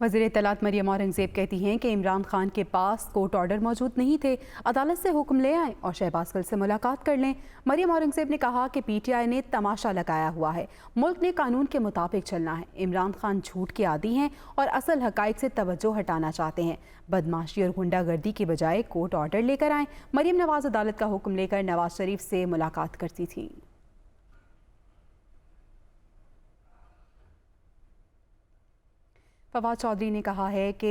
وزیر اطلاعات مریم اورنگزیب کہتی ہیں کہ عمران خان کے پاس کورٹ آرڈر موجود نہیں تھے، عدالت سے حکم لے آئیں اور شہباز گل سے ملاقات کر لیں۔ مریم اورنگزیب نے کہا کہ پی ٹی آئی نے تماشا لگایا ہوا ہے، ملک نے قانون کے مطابق چلنا ہے۔ عمران خان جھوٹ کے عادی ہیں اور اصل حقائق سے توجہ ہٹانا چاہتے ہیں۔ بدماشی اور غنڈہ گردی کی بجائے کورٹ آرڈر لے کر آئیں۔ مریم نواز عدالت کا حکم لے کر نواز شریف سے ملاقات کرتی تھیں۔ فواد چودھری نے کہا ہے کہ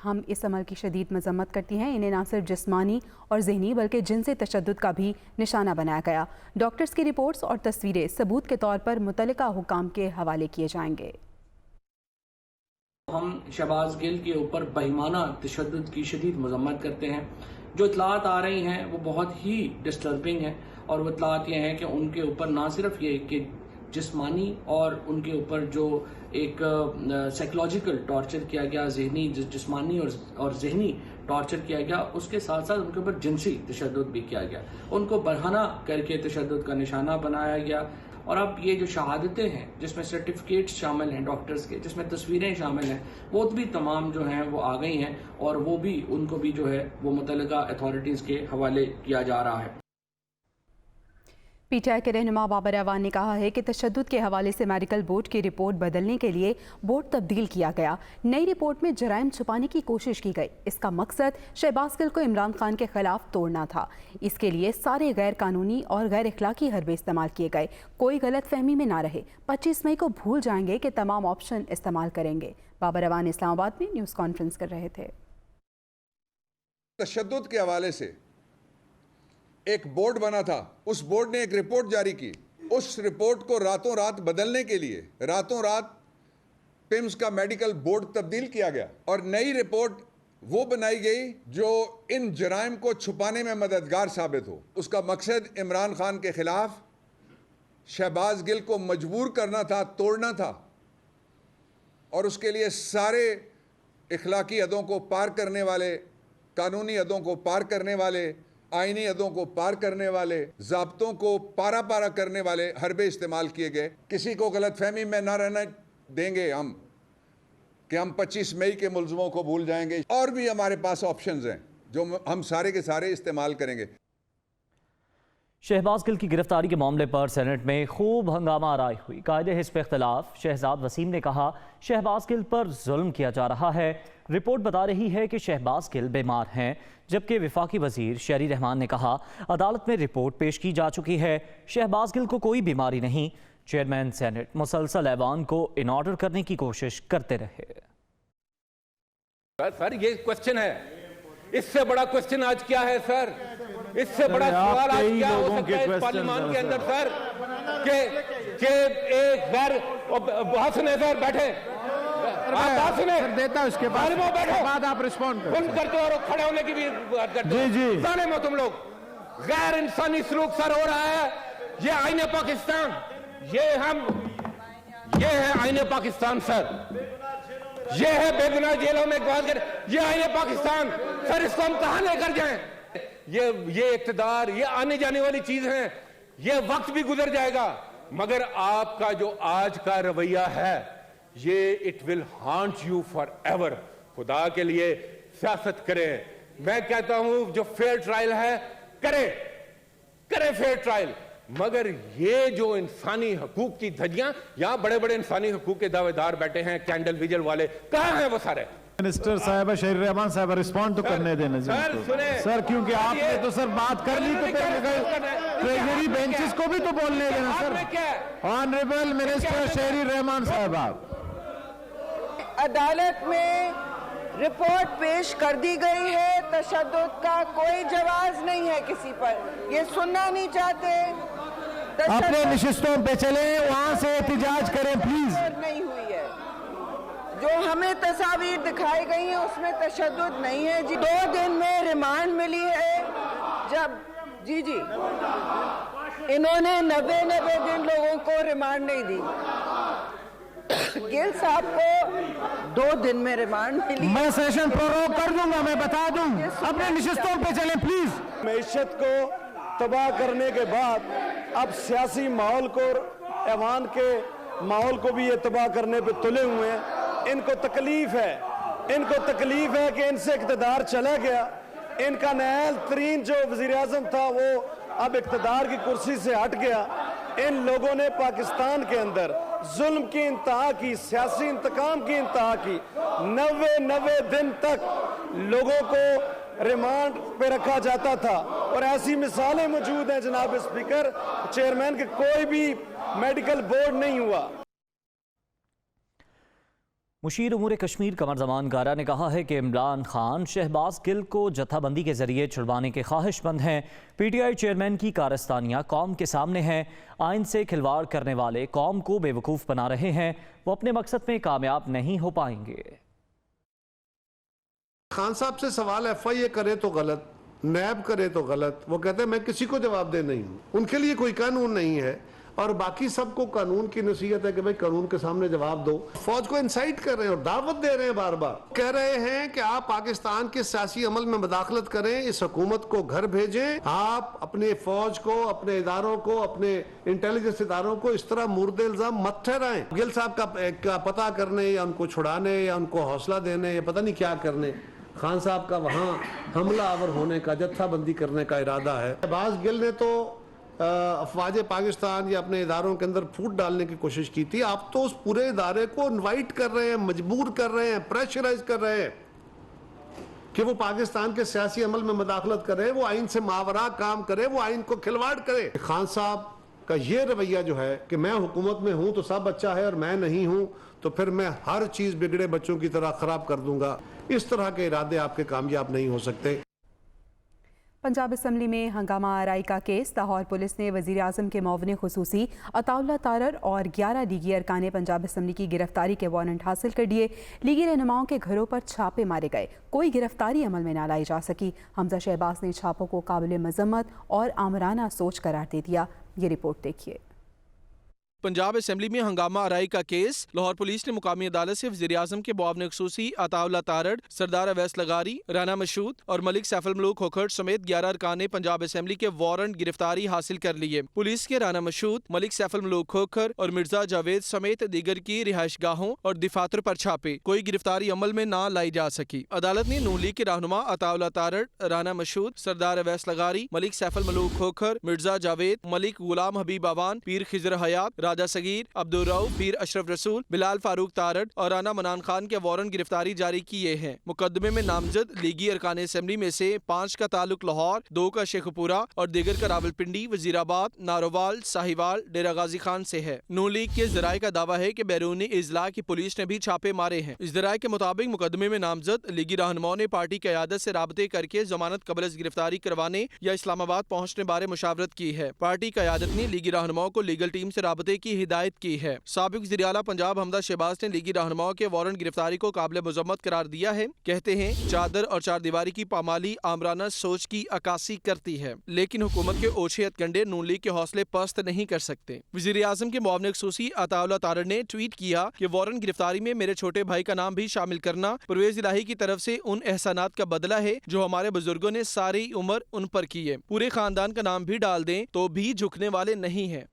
ہم اس عمل کی شدید مذمت کرتی ہیں، انہیں نہ صرف جسمانی اور ذہنی بلکہ جنسی تشدد کا بھی نشانہ بنایا گیا۔ ڈاکٹرز کی رپورٹس اور تصویریں ثبوت کے طور پر متعلقہ حکام کے حوالے کیے جائیں گے۔ ہم شہباز گل کے اوپر بہیمانہ تشدد کی شدید مذمت کرتے ہیں۔ جو اطلاعات آ رہی ہیں وہ بہت ہی ڈسٹربنگ ہیں، اور وہ اطلاعات یہ ہیں کہ ان کے اوپر نہ صرف یہ کہ جسمانی اور ان کے اوپر جو ایک سائیکولوجیکل ٹارچر کیا گیا، ذہنی جسمانی اور ذہنی ٹارچر کیا گیا، اس کے ساتھ ساتھ ان کے اوپر جنسی تشدد بھی کیا گیا، ان کو برہنہ کر کے تشدد کا نشانہ بنایا گیا۔ اور اب یہ جو شہادتیں ہیں جس میں سرٹیفکیٹس شامل ہیں ڈاکٹرز کے، جس میں تصویریں شامل ہیں، وہ بھی تمام جو ہیں وہ آ گئی ہیں، اور وہ بھی ان کو بھی جو ہے وہ متعلقہ اتھارٹیز کے حوالے کیا جا رہا ہے۔ پی ٹی آئی کے رہنما بابر اعوان نے کہا ہے کہ تشدد کے حوالے سے میڈیکل بورڈ کی رپورٹ بدلنے کے لیے بورڈ تبدیل کیا گیا۔ نئی رپورٹ میں جرائم چھپانے کی کوشش کی گئی۔ اس کا مقصد شہباز گل کو عمران خان کے خلاف توڑنا تھا۔ اس کے لیے سارے غیر قانونی اور غیر اخلاقی حربے استعمال کیے گئے۔ کوئی غلط فہمی میں نہ رہے، 25 مئی کو بھول جائیں گے کہ تمام آپشن استعمال کریں گے۔ بابر اعوان اسلام آباد میں نیوز کانفرنس کر رہے تھے۔ تشدد کے حوالے سے ایک بورڈ بنا تھا، اس بورڈ نے ایک رپورٹ جاری کی، اس رپورٹ کو راتوں رات بدلنے کے لیے راتوں رات پیمز کا میڈیکل بورڈ تبدیل کیا گیا، اور نئی رپورٹ وہ بنائی گئی جو ان جرائم کو چھپانے میں مددگار ثابت ہو۔ اس کا مقصد عمران خان کے خلاف شہباز گل کو مجبور کرنا تھا، توڑنا تھا، اور اس کے لیے سارے اخلاقی حدوں کو پار کرنے والے، قانونی حدوں کو پار کرنے والے، آئینی حدوں کو پار کرنے والے، ضابطوں کو پارا پارا کرنے والے حربے استعمال کیے گئے۔ کسی کو غلط فہمی میں نہ رہنا دیں گے ہم کہ ہم 25 مئی کے ملزموں کو بھول جائیں گے۔ اور بھی ہمارے پاس آپشنز ہیں جو ہم سارے کے سارے استعمال کریں گے۔ شہباز گل کی گرفتاری کے معاملے پر سینٹ میں خوب ہنگامہ آرائی ہوئی۔ قائد حزب اختلاف شہزاد وسیم نے کہا شہباز گل پر ظلم کیا جا رہا ہے۔ رپورٹ بتا رہی ہے کہ شہباز گل بیمار ہیں، جبکہ وفاقی وزیر شہری رحمان نے کہا عدالت میں رپورٹ پیش کی جا چکی ہے، شہباز گل کو کوئی بیماری نہیں۔ چیئرمین سینٹ مسلسل ایوان کو ان آرڈر کرنے کی کوشش کرتے رہے۔ سر یہ کوسچن ہے، اس سے بڑا کوسچن آج کیا ہے سر؟ اس سے بڑا سوال آج کیا ہو سکتا ہے اس پارلیمان کے اندر سر کہ ایک غیر حسن سر بیٹھے آپ سنیں دیتا اس کے بعد آپ ریسپونڈ کرتے اور کھڑے ہونے کی بھی بات کرتے ہیں۔ ظالم ہو تم لوگ، غیر انسانی سلوک سر ہو رہا ہے۔ یہ آئین پاکستان، یہ ہے آئین پاکستان سر، یہ ہے بے گناہ جیلوں میں بات کریں، یہ آئین پاکستان سر، اس کو ہم کہاں لے کر جائیں؟ یہ اقتدار، یہ آنے جانے والی چیز ہیں، یہ وقت بھی گزر جائے گا، مگر آپ کا جو آج کا رویہ ہے یہ it will haunt you for ever. خدا کے لیے سیاست کریں۔ میں کہتا ہوں جو فیئر ٹرائل ہے کرے فیئر ٹرائل، مگر یہ جو انسانی حقوق کی دھجیاں، یہاں بڑے بڑے انسانی حقوق کے دعوے دار بیٹھے ہیں، کینڈل ویجل والے، کہاں ہیں وہ سارے؟ منسٹر صاحبہ شہری رحمان صاحبہ رسپونڈ تو کرنے دینا سر، کیونکہ آپ نے تو سر بات کر لی تو ٹریجری بینچز کو بھی تو بولنے دینا سر۔ آنریبل منسٹر شہری رحمان صاحبہ، عدالت میں رپورٹ پیش کر دی گئی ہے، تشدد کا کوئی جواز نہیں ہے کسی پر، یہ سننا نہیں چاہتے۔ اپنے نشستوں پہ چلیں، وہاں سے احتجاج کریں پلیز۔ نہیں ہوئی ہے، جو ہمیں تصاویر دکھائی گئی ہیں اس میں تشدد نہیں ہے۔ 2 دن میں ریمانڈ ملی ہے، جب جی انہوں نے 90 دن لوگوں کو ریمانڈ نہیں دی، گل صاحب کو 2 دن میں ریمانڈ ملی۔ میں سیشن پروروگ کر دوں گا، میں بتا دوں، اپنے نشستوں پہ چلیں پلیز۔ معیشت کو تباہ کرنے کے بعد اب سیاسی ماحول کو، ایوان کے ماحول کو بھی یہ تباہ کرنے پہ تلے ہوئے ہیں۔ ان کو تکلیف ہے इनको तकलीफ है कि इनसे इक़्तिदार चला गया, इनका नाअहल तरीन जो वज़ीर आज़म था वो अब इक़्तिदार की कुर्सी से हट गया। इन लोगों ने पाकिस्तान के अंदर जुल्म की इंतहा की, सियासी इंतकाम की इंतहा की। 90 दिन तक लोगों को रिमांड पे रखा जाता था और ऐसी मिसालें मौजूद हैं जनाब स्पीकर, चेयरमैन के कोई भी मेडिकल बोर्ड नहीं हुआ। मुशीर उमूर कश्मीर कमर जमान गारा ने कहा है कि इमरान खान शहबाज गिल को जत्थाबंदी के जरिए छुड़वाने के ख्वाहिशमंद हैं। पीटीआई चेयरमैन की कारस्तानियाँ कौम के सामने हैं। आइन से खिलवाड़ करने वाले कौम को बेवकूफ़ बना रहे हैं। वो अपने मकसद में कामयाब नहीं हो पाएंगे। खान साहब से सवाल FIA करे तो गलत, नैब करे तो गलत। वो कहते हैं मैं किसी को जवाब दे नहीं हूँ, उनके लिए कोई कानून नहीं है और बाकी सबको कानून की नसीहत है कि भाई कानून के सामने जवाब दो। फौज को इंसाइट कर रहे हैं और दावत दे रहे हैं, बार बार कह रहे हैं कि आप पाकिस्तान के सियासी अमल में मदाखलत करें, इस हुकूमत को घर भेजें। आप अपने फौज को, अपने इदारों को, अपने इंटेलिजेंस इदारों को इस तरह मुर्दे इल्जाम मत ठहराएं। गिल साहब का पता करने या उनको छुड़ाने या उनको हौसला देने या पता नहीं क्या करने, खान साहब का वहाँ हमला आवर होने का, जत्थाबंदी करने का इरादा है। शहबाज गिल ने तो अफवाज पाकिस्तान या अपने इदारों के अंदर फूट डालने की कोशिश की थी। आप तो उस पूरे इदारे को इनवाइट कर रहे हैं, मजबूर कर रहे हैं, प्रेशराइज कर रहे हैं कि वो पाकिस्तान के सियासी अमल में मदाखलत करे, वो आइन से मावरा काम करे, वो आइन को खिलवाड़ करे। खान साहब का ये रवैया जो है कि मैं हुकूमत में हूं तो सब अच्छा है और मैं नहीं हूं तो फिर मैं हर चीज बिगड़े बच्चों की तरह खराब कर दूंगा, इस तरह के इरादे आपके कामयाब नहीं हो सकते। पंजाब असम्बली में हंगामा आराई का केस। लाहौर पुलिस ने वज़ीर आज़म के मुआविन खुसूसी अताउल्लाह तारड़ और 11 लीगी अरकान पंजाब असम्बली की गिरफ्तारी के वारंट हासिल कर दिए। लीगी रहनुमाओं के घरों पर छापे मारे गए, कोई गिरफ्तारी अमल में न लाई जा सकी। हमजा शहबाज ने छापों को काबिल मजम्मत और आमराना सोच करार दे दिया। ये रिपोर्ट देखिए। पंजाब असेंबली में हंगामा आराई का केस। लाहौर पुलिस ने मुकामी अदालत से वज़ीर आज़म के मुआविन खुसूसी अताउल्लाह तारड़, सरदार अवैस लगारी, राना मशहूद और मलिक सैफुल मलूक खोखर समेत 11 अरकान पंजाब असेंबली के वारंट गिरफ्तारी हासिल कर लिए। पुलिस के राना मशहूद, मलिक सैफुल मलूक खोखर और मिर्जा जावेद समेत दीगर की रिहाइश गाहों और दफातर पर छापे, कोई गिरफ्तारी अमल में न लाई जा सकी। अदालत ने नून लीग के रहनुमा अताउल्लाह तारड़, राना मशहूद, सरदार अवैस लगारी, मलिक सैफुल मलूक खोखर, मिर्जा जावेद, मलिक गुलाम हबीब आवान, पीर खिजर हयात, राजा सगीर, अब्दुल रऊफ, पीर अशरफ रसूल, बिलाल फारूक तारड़ और राना मनान खान के वारंट गिरफ्तारी जारी किए हैं। मुकदमे में नामजद लीगी अरकान असेंबली में से 5 का ताल्लुक लाहौर, 2 का शेखपुरा और दीगर का रावलपिंडी, वजीराबाद, नारोवाल, साहिवाल, डेरा गाजी खान से है। नून लीग के जराये का दावा है कि बैरूनी इजला की पुलिस ने भी छापे मारे हैं। इस जराये के मुताबिक मुकदमे में नामजद लीगी रहनुमाओं ने पार्टी क़यादत से राबते करके जमानत कबल गिरफ्तारी करवाने या इस्लामाबाद पहुँचने बारे मुशावरत की है। पार्टी क़यादत ने लीगी रहनुमाओं को लीगल टीम से राबते की हिदायत की है। साबिक वज़ीर आला पंजाब हमजा शहबाज ने लीगी रहनुमाओं के वारंट गिरफ्तारी को काबिल मजम्मत करार दिया है। कहते हैं चादर और चारदीवारी की पामाली आमराना सोच की अक्कासी करती है, लेकिन हुकूमत के ओछे हथकंडे नून लीग के हौसले पस्त नहीं कर सकते। वज़ीर आज़म के मुआविन खुसूसी अताउल्लाह तारड़ ने ट्वीट किया कि वारंट गिरफ्तारी में मेरे छोटे भाई का नाम भी शामिल करना परवेज इलाही की तरफ से उन एहसानात का बदला है जो हमारे बुजुर्गों ने सारी उम्र उन पर की है। पूरे खानदान का नाम भी डाल दें तो भी झुकने वाले नहीं है।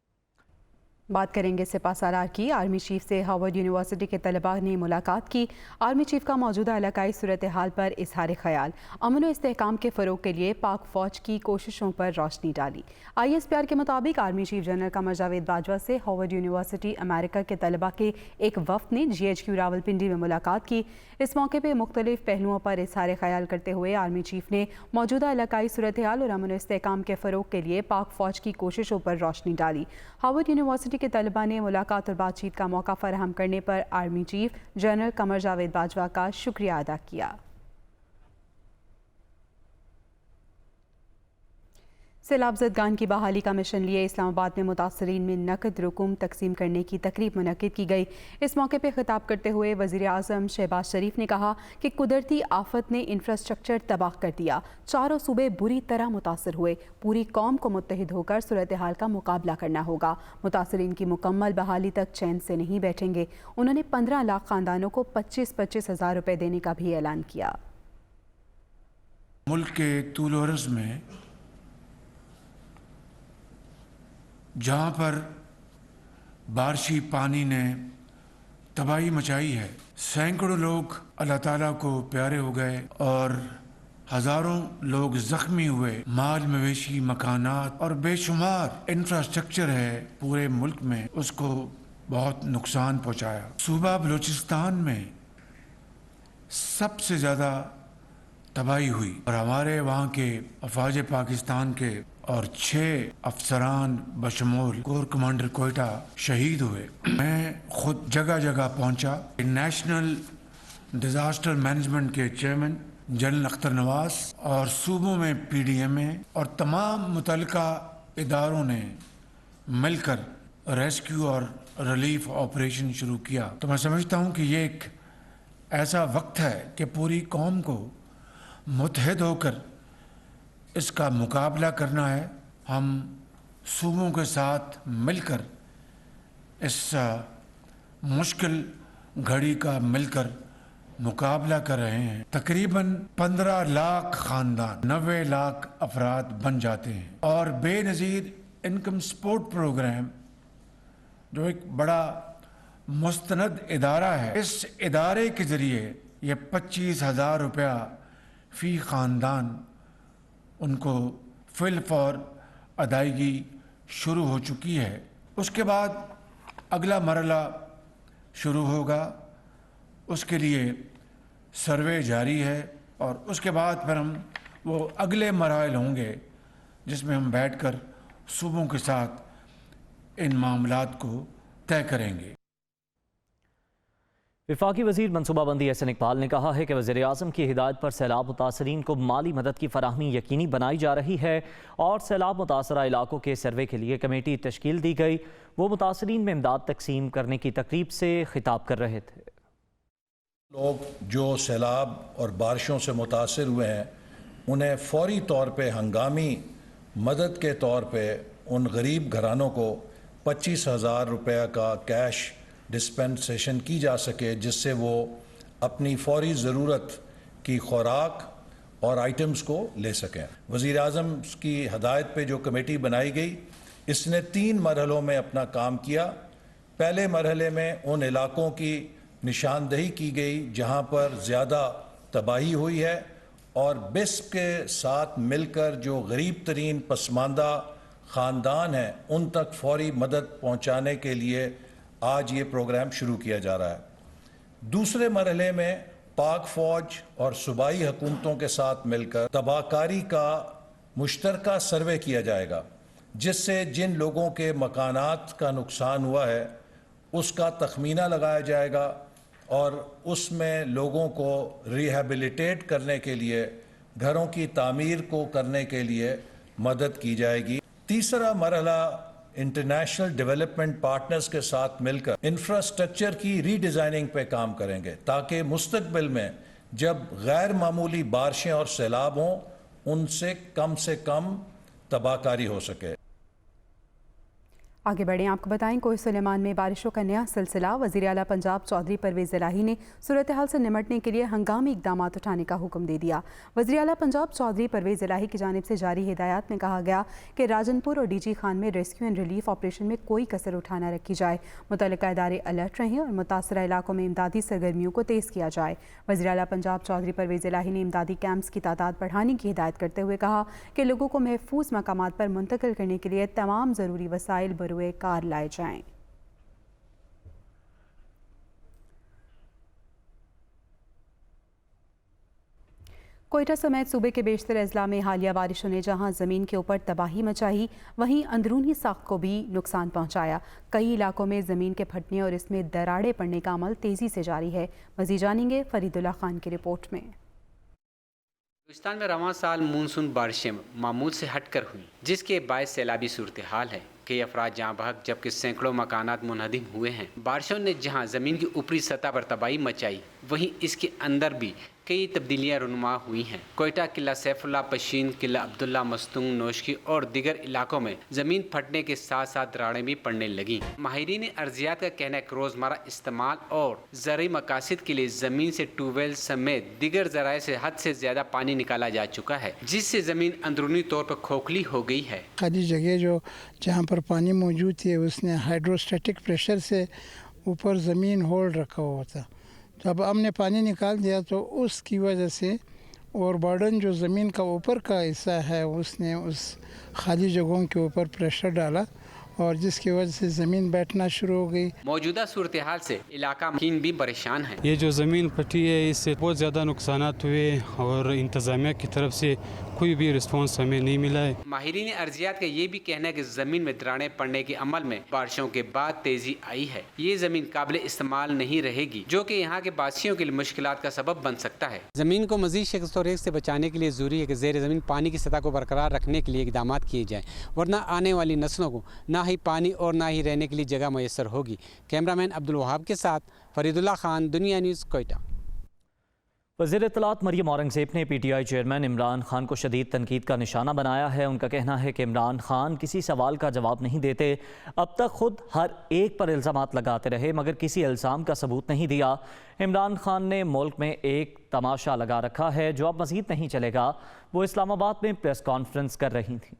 बात करेंगे सिपा सालार की। आर्मी चीफ से हार्वर्ड यूनिवर्सिटी के तलबा ने मुलाकात की। आर्मी चीफ का मौजूदा इलाकाई सूरत हाल पर इजहार ख्याल, अमन व इस्तेहकाम के फ़रोग के लिए पाक फ़ौज की कोशिशों पर रोशनी डाली। ISPR के मुताबिक army chief general Qamar Javed Bajwa से हार्वर्ड यूनिवर्सिटी अमेरिका के तलबा के एक वफ़द ने GHQ रावलपिंडी में मुलाकात की। इस मौके पर मुख्तलिफ पहलुओं पर इजहार ख्याल करते हुए आर्मी चीफ ने मौजूदा इलाकाई सूरत हाल और अमन व इस्तेहकाम के फ़रोग के लिए पाक फ़ौज की कोशिशों पर रोशनी डाली। हार्वर्ड यूनिवर्सिटी के तलबा ने मुलाकात और बातचीत का मौका फराहम करने पर army chief general Qamar Javed Bajwa का शुक्रिया अदा किया। सैलाब ज़दगान की बहाली का मिशन लिए इस्लामाबाद में मुतासरीन में नकद रकूम तकसीम करने की तकरीब मुनक्किद की गई। इस मौके पर खिताब करते हुए वज़ीर आज़म शहबाज शरीफ ने कहा कि कुदरती आफत ने इंफ्रास्ट्रक्चर तबाह कर दिया, चारों सूबे बुरी तरह मुतासर हुए। पूरी कौम को मुत्तहिद होकर सूरत हाल का मुकाबला करना होगा। मुतासरीन की मुकम्मल बहाली तक चैन से नहीं बैठेंगे। उन्होंने 15 लाख ख़ानदानों को 25-25 हज़ार रुपये देने का भी ऐलान किया। मुल्क के तूल और अर्ज़ में जहाँ पर बारिशी पानी ने तबाही मचाई है। सैकड़ों लोग अल्लाह ताला को प्यारे हो गए और हजारों लोग जख्मी हुए। माल मवेशी मकानात और बेशुमार इंफ्रास्ट्रक्चर है पूरे मुल्क में, उसको बहुत नुकसान पहुंचाया। सूबा बलूचिस्तान में सबसे ज़्यादा तबाही हुई और हमारे वहाँ के अफवाज पाकिस्तान के और 6 अफसरान बशमूल कोर कमांडर कोयटा शहीद हुए। मैं खुद जगह जगह पहुँचा। नेशनल डिज़ास्टर मैनेजमेंट के चेयरमैन जनरल अख्तर नवाज और सूबों में PDMA और तमाम मुतल्लिका इदारों ने मिलकर रेस्क्यू और रिलीफ ऑपरेशन शुरू किया। तो मैं समझता हूँ कि ये एक ऐसा वक्त है कि पूरी कौम को मुत्तहिद होकर इसका मुकाबला करना है। हम सूबों के साथ मिलकर इस मुश्किल घड़ी का मिलकर मुकाबला कर रहे हैं। तकरीबन 15 लाख खानदान 90 लाख अफराद बन जाते हैं और बेनज़ीर इनकम सपोर्ट प्रोग्राम जो एक बड़ा मुस्तनद इदारा है, इस इदारे के ज़रिए ये 25,000 रुपया फ़ी ख़ानदान उनको फिल फॉर अदायगी शुरू हो चुकी है। उसके बाद अगला मरला शुरू होगा, उसके लिए सर्वे जारी है और उसके बाद फिर हम वो अगले मराहल होंगे जिसमें हम बैठकर सूबों के साथ इन मामलात को तय करेंगे। वफाकी वज़ीर मनसूबाबंदी एहसन इकबाल ने कहा है कि वज़ीर आज़म की हिदायत पर सैलाब मुतासरीन को माली मदद की फराहमी यकीनी बनाई जा रही है और सैलाब मुतासरा इलाकों के सर्वे के लिए कमेटी तश्कील दी गई। वो मुतासरीन में इमदाद तकसीम करने की तकरीब से खिताब कर रहे थे। लोग जो सैलाब और बारिशों से मुतासर हुए हैं उन्हें फौरी तौर पे हंगामी मदद के तौर पे उन गरीब घरानों को 25,000 रुपये का कैश डिस्पेंसेशन की जा सके, जिससे वो अपनी फौरी ज़रूरत की खुराक और आइटम्स को ले सकें। वज़ीर आज़म की हदायत पे जो कमेटी बनाई गई, इसने 3 मरहलों में अपना काम किया। पहले मरहले में उन इलाकों की निशानदही की गई जहां पर ज़्यादा तबाही हुई है और बिस्प के साथ मिलकर जो गरीब तरीन पसमानदा ख़ानदान हैं उन तक फौरी मदद पहुंचाने के लिए आज ये प्रोग्राम शुरू किया जा रहा है। दूसरे मरहले में पाक फ़ौज और सूबाई हुकूमतों के साथ मिलकर तबाहकारी का मुश्तरका सर्वे किया जाएगा, जिससे जिन लोगों के मकानात का नुकसान हुआ है उसका तखमीना लगाया जाएगा और उसमें लोगों को रिहेबिलिटेट करने के लिए, घरों की तामीर को करने के लिए मदद की जाएगी। तीसरा मरहला इंटरनेशनल डेवलपमेंट पार्टनर्स के साथ मिलकर इंफ्रास्ट्रक्चर की रीडिज़ाइनिंग पे काम करेंगे ताकि मुस्तकबिल में जब गैर मामूली बारिशें और सैलाब हों उनसे कम तबाहकारी हो सके। आगे बढ़ें, आपको बताएं कोई सुलेमान में बारिशों का नया सिलसिला। वज़ीर आला पंजाब चौधरी परवेज़ इलाही ने सूरत हाल से निमटने के लिए हंगामी इक़दाम उठाने का हुक्म दे दिया। वज़ीर आला पंजाब चौधरी परवेज़ इलाही की जानिब से जारी हिदायत में कहा गया कि राजनपुर और DG खान में रेस्क्यू एंड रिलीफ ऑपरेशन में कोई कसर उठाना रखी जाए। मुतल्लिका इदारे अलर्ट रहें और मुतासरा इलाकों में इमदादी सरगर्मियों को तेज़ किया जाए। वज़ीर आला पंजाब चौधरी परवेज़ इलाही ने इमदादी कैंप्स की तादाद बढ़ाने की हिदायत करते हुए कहा कि लोगों को महफूज मकामात पर मुंतकिल करने के लिए तमाम ज़रूरी वसाइल बरुए कार लाए जाएं। कोयटा समेत सूबे के बेशतर अजला में हालिया बारिशों ने जहां ज़मीन के ऊपर तबाही मचाई, वहीं अंदरूनी साख्त को भी नुकसान पहुंचाया। कई इलाकों में ज़मीन के फटने और इसमें दरारें पड़ने का अमल तेज़ी से जारी है। मज़ीद जानेंगे फरीदुल्लाह खान की रिपोर्ट में। पाकिस्तान में रवां साल मानसून बारिशें मामूल से हटकर हुई, जिसके बायस सैलाबी सूरत हाल है। कई अफराद जहाँ बहक जबकि सैकड़ों मकानात मुनहदिम हुए हैं। बारिशों ने जहाँ ज़मीन की ऊपरी सतह पर तबाही मचाई, वहीं इसके अंदर भी कई तब्दीलियाँ रुनुमा हुई हैं। कोयटा किला सैफुल्ला, पशीन किला अब्दुल्ला, मस्तूंग, नोशकी और दीगर इलाकों में ज़मीन फटने के साथ साथ राड़ें भी पड़ने लगीं। माहिरीन अर्जियात का कहना है कि रोज़मर्रा इस्तेमाल और ज़रूरी मकासद के लिए ज़मीन से ट्यूबवेल समेत दीगर ज़राए से हद से ज़्यादा पानी निकाला जा चुका है, जिससे ज़मीन अंदरूनी तौर पर खोखली हो गई है। खाली जगह जो जहाँ पर पानी मौजूद थी उसने हाइड्रोस्टैटिक प्रेशर से ऊपर ज़मीन होल्ड रखा हुआ था। जब हमने पानी निकाल दिया तो उसकी वजह से और बर्डन जो ज़मीन का ऊपर का हिस्सा है उसने उस खाली जगहों के ऊपर प्रेशर डाला और जिसकी वजह से ज़मीन बैठना शुरू हो गई। मौजूदा सूरत हाल से इलाका मकीन भी परेशान है। ये जो ज़मीन फटी है इससे बहुत ज़्यादा नुकसानात हुए और इंतज़ामिया की तरफ से कोई भी रिस्पॉन्स हमें नहीं मिला है। माहिरीन अर्जियात का ये भी कहना है कि ज़मीन में दरारें पड़ने के अमल में बारिशों के बाद तेजी आई है। ये ज़मीन काबिल इस्तेमाल नहीं रहेगी जो कि यहाँ के बासियों के लिए मुश्किलात का सबब बन सकता है। ज़मीन को मज़ीद शख्स और से बचाने के लिए ज़रूरी है कि ज़ेर ज़मीन पानी की सतह को बरकरार रखने के लिए इक़दाम किए जाएँ, वरना आने वाली नस्लों को ना ही पानी और ना ही रहने के लिए जगह मैसर होगी। कैमरामैन अब्दुल वहाब के साथ फरीदुल्लाह खान, दुनिया न्यूज़, कोयटा। वज़ीर इत्तलात मरियम औरंगज़ेब ने पीटीआई चेयरमैन इमरान खान को शदीद तनकीद का निशाना बनाया है। उनका कहना है कि इमरान खान किसी सवाल का जवाब नहीं देते। अब तक खुद हर एक पर इल्ज़ामात लगाते रहे मगर किसी इल्ज़ाम का सबूत नहीं दिया। इमरान खान ने मुल्क में एक तमाशा लगा रखा है जो अब मज़ीद नहीं चलेगा। वो इस्लामाबाद में प्रेस कॉन्फ्रेंस कर रही थी।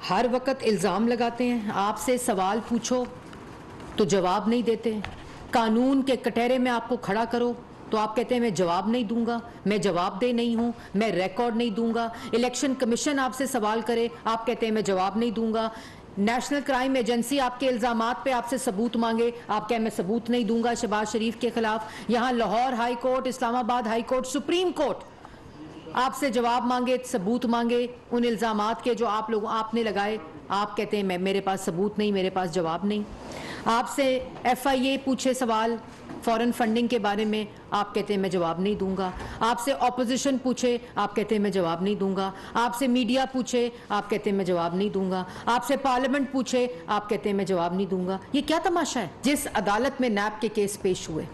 हर वक्त इल्ज़ाम लगाते हैं, आपसे सवाल पूछो तो जवाब नहीं देते। कानून के कटहरे में आपको खड़ा करो तो आप कहते हैं मैं जवाब नहीं दूंगा, मैं जवाबदेह नहीं हूं, मैं रिकॉर्ड नहीं दूंगा। इलेक्शन कमीशन आपसे सवाल करे, आप कहते हैं मैं जवाब नहीं दूंगा। नेशनल क्राइम एजेंसी आपके इल्ज़ामात पे आपसे सबूत मांगे, आप कहें मैं सबूत नहीं दूंगा शहबाज शरीफ के खिलाफ। यहाँ Lahore high court, Islamabad high court, supreme court आपसे जवाब मांगे, सबूत मांगे उन इल्ज़ामात के जो आपने लगाए, आप कहते हैं मेरे पास सबूत नहीं, मेरे पास जवाब नहीं। आपसे FIA पूछे सवाल फॉरेन फंडिंग के बारे में, आप कहते हैं मैं जवाब नहीं दूंगा। आपसे ऑपोजिशन पूछे, आप कहते हैं मैं जवाब नहीं दूंगा। आपसे मीडिया पूछे, आप कहते हैं मैं जवाब नहीं दूंगा। आपसे पार्लियामेंट पूछे, आप कहते हैं मैं जवाब नहीं दूंगा। ये क्या तमाशा है? जिस अदालत में नैब के केस पेश हुए,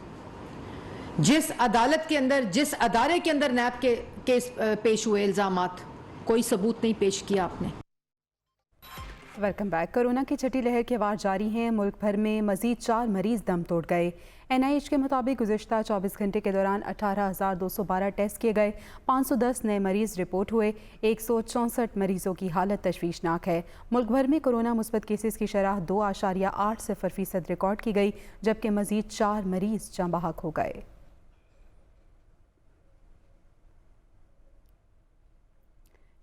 जिस अदालत के अंदर, जिस अदारे के अंदर नैब के केस पेश हुए, इल्जामात, कोई सबूत नहीं पेश किया आपने। Welcome back. कोरोना की छठी लहर के वार जारी हैं। मुल्क भर में मजीद 4 मरीज दम तोड़ गए। NIH के मुताबिक गुज़िश्ता 24 घंटे के दौरान 18,212 टेस्ट किए गए। 510 नए मरीज रिपोर्ट हुए। 164 मरीजों की हालत तशवीशनाक है। मुल्क भर में कोरोना मुस्बत केसेस की शरह 2.80% रिकॉर्ड की गई, जबकि मजीद 4 मरीज जाँ बहक हो गए।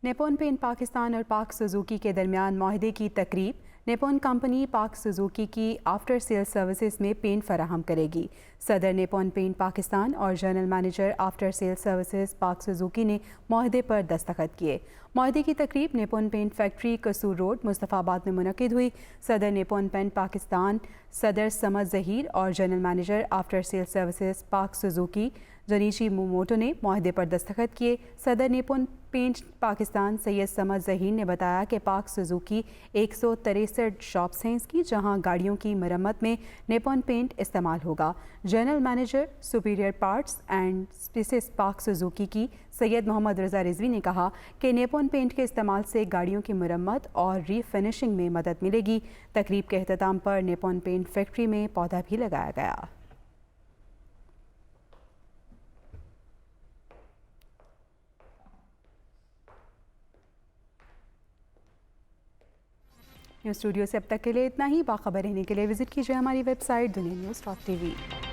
निपॉन पेंट पाकिस्तान और पाक सुजुकी के दरमियान माहिदे की तकरीब। निपॉन कंपनी पाक सुजुकी की आफ्टर सेल सर्विसेज में पेंट फराहम करेगी। सदर निपॉन पेंट पाकिस्तान और general manager after sale services पाक सुजुकी ने माहिदे पर दस्तखत किए। माहिदे की तकरीब निपॉन पेंट फैक्ट्री कसूर रोड मुस्तफ़ाबाद में मुनक़िद हुई। सदर निपॉन पेंट पाकिस्तान सदर समद ज़हीर और general manager after sale services पाक सुजुकी जनीशी मोमोटो ने माहिदे पर दस्तखत किए। सदर निपॉन पेंट पाकिस्तान सैयद समद ज़हीर ने बताया कि पाक सुजुकी 163 शॉप्स हैं इसकी, जहां गाड़ियों की मरम्मत में निपॉन पेंट इस्तेमाल होगा। General manager superior parts and spaces Pak Suzuki की सैयद मोहम्मद रज़ा रिजवी ने कहा कि निपॉन पेंट के इस्तेमाल से गाड़ियों की मरम्मत और रीफिनिशिंग में मदद मिलेगी। तकरीब के अख्ताम पर निपॉन पेंट फैक्ट्री में पौधा भी लगाया गया। न्यूज़ स्टूडियो से अब तक के लिए इतना ही। बाखबर रहने के लिए विजिट कीजिए हमारी वेबसाइट dunia news.tv।